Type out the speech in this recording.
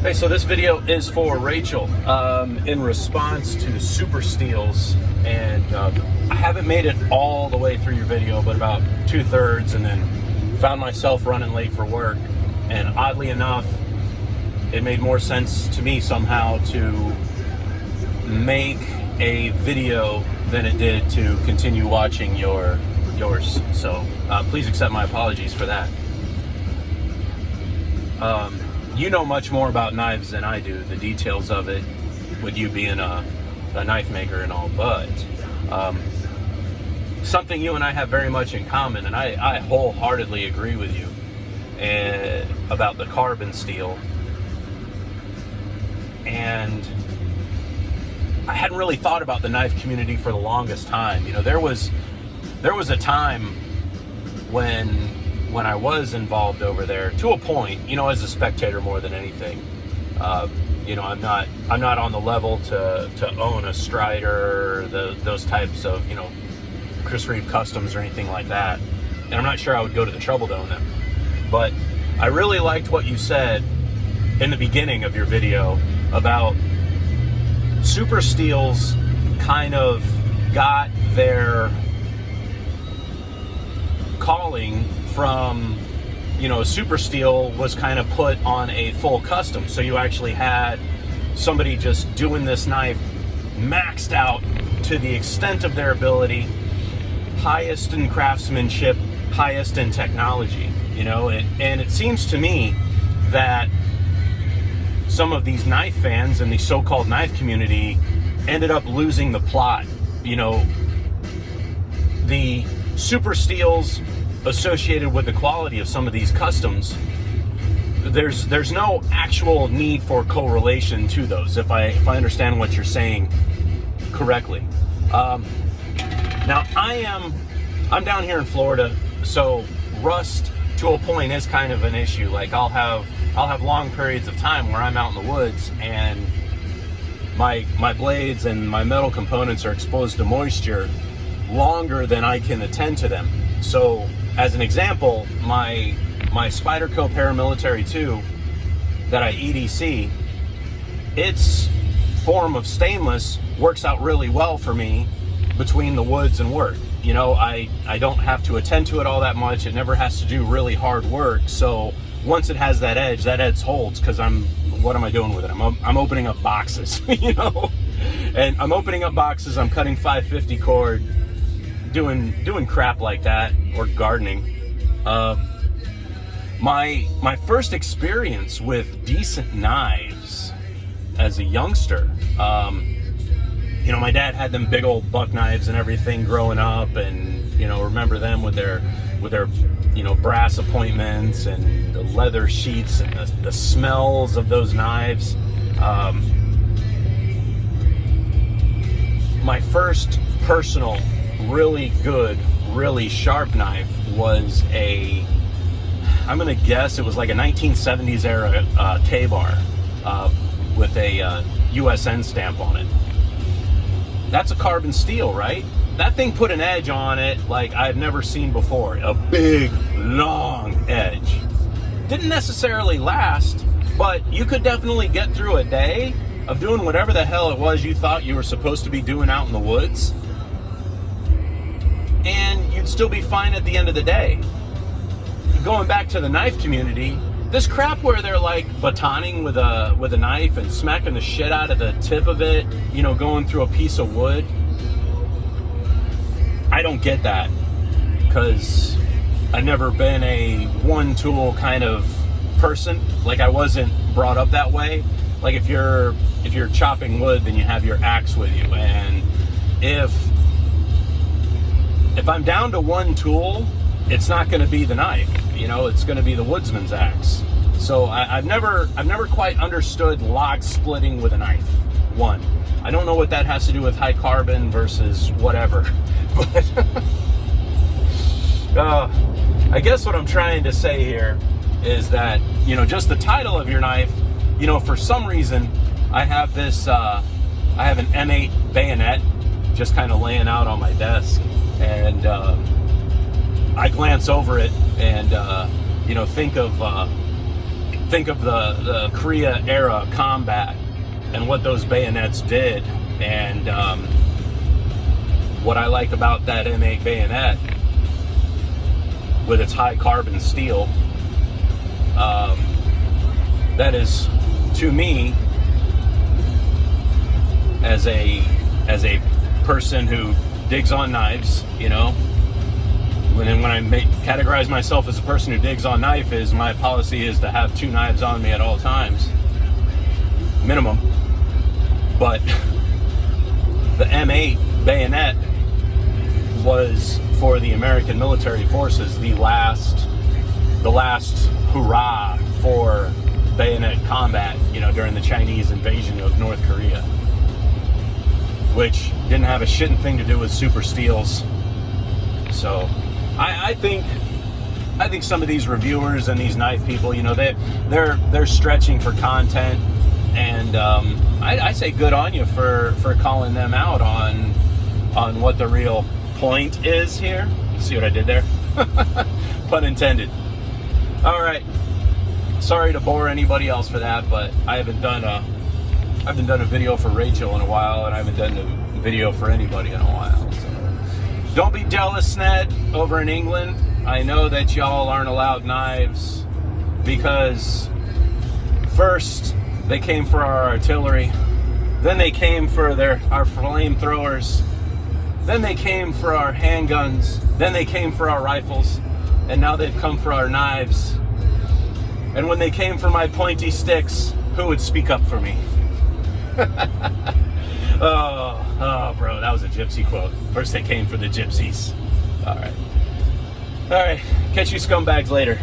Hey, so this video is for Rachel in response to Super Steels, and I haven't made it all the way through your video, but about 2/3, and then found myself running late for work. And oddly enough, it made more sense to me somehow to make a video than it did to continue watching yours. So please accept my apologies for that. You know much more about knives than I do, the details of it, with you being a knife maker and all, but something you and I have very much in common, and I wholeheartedly agree with you about the carbon steel. And I hadn't really thought about the knife community for the longest time. You know, there was a time when I was involved over there, to a point, you know, as a spectator more than anything. You know, I'm not on the level to own a Strider, those types of, you know, Chris Reeve Customs or anything like that. And I'm not sure I would go to the trouble to own them. But I really liked what you said in the beginning of your video about Super Steels kind of got their calling from, you know, Super Steel was kind of put on a full custom. So you actually had somebody just doing this knife maxed out to the extent of their ability, highest in craftsmanship, highest in technology, you know, and it seems to me that some of these knife fans and the so-called knife community ended up losing the plot. You know, the Super Steels associated with the quality of some of these customs, there's no actual need for correlation to those, if I understand what you're saying correctly. Now I'm down here in Florida, so rust to a point is kind of an issue. Like I'll have long periods of time where I'm out in the woods and my blades and my metal components are exposed to moisture longer than I can attend to them. So as an example, my Spyderco Paramilitary 2 that I EDC, its form of stainless works out really well for me between the woods and work. You know, I don't have to attend to it all that much. It never has to do really hard work. So once it has that edge holds, because what am I doing with it? I'm opening up boxes, you know, and I'm opening up boxes. I'm cutting 550 cord, doing crap like that, or gardening. My first experience with decent knives as a youngster, you know, my dad had them big old buck knives and everything growing up, and, you know, remember them with their you know, brass appointments and the leather sheets and the smells of those knives. My first personal really good, really sharp knife was I'm gonna guess it was like a 1970s era K-bar with a USN stamp on it. That's a carbon steel, right? That thing put an edge on it like I've never seen before. A big, long edge. Didn't necessarily last, but you could definitely get through a day of doing whatever the hell it was you thought you were supposed to be doing out in the woods, and you'd still be fine at the end of the day. Going back to the knife community, this crap where they're like batoning with a knife and smacking the shit out of the tip of it, you know, going through a piece of wood. I don't get that, because I've never been a one tool kind of person. Like, I wasn't brought up that way. Like, if you're chopping wood, then you have your axe with you, and if I'm down to one tool, it's not going to be the knife, you know, it's going to be the woodsman's axe. So I've never quite understood log splitting with a knife. One, I don't know what that has to do with high carbon versus whatever, but I guess what I'm trying to say here is that, you know, just the title of your knife, you know, for some reason I have this, I have an M8 bayonet just kind of laying out on my desk, and I glance over it and, you know, think of think of the Korea era combat and what those bayonets did, and what I like about that M8 bayonet with its high carbon steel, that is, to me, as a person who digs on knives, you know, when I categorize myself as a person who digs on knife, is my policy is to have 2 knives on me at all times, minimum. But the M8 bayonet was, for the American military forces, the last hurrah for bayonet combat, you know, during the Chinese invasion of North Korea, which didn't have a shitting thing to do with super steels. So I think some of these reviewers and these knife people, you know, they're stretching for content, and I say good on you for calling them out on what the real point is here. See what I did there? Pun intended. All right. Sorry to bore anybody else for that, but I haven't done a video for Rachel in a while, and I haven't done a video for anybody in a while. So don't be jealous, Ned, over in England. I know that y'all aren't allowed knives because first they came for our artillery, then they came for our flamethrowers, then they came for our handguns, then they came for our rifles, and now they've come for our knives. And when they came for my pointy sticks, who would speak up for me? oh, bro, that was a gypsy quote. First they came for the gypsies. All right. Catch you scumbags later.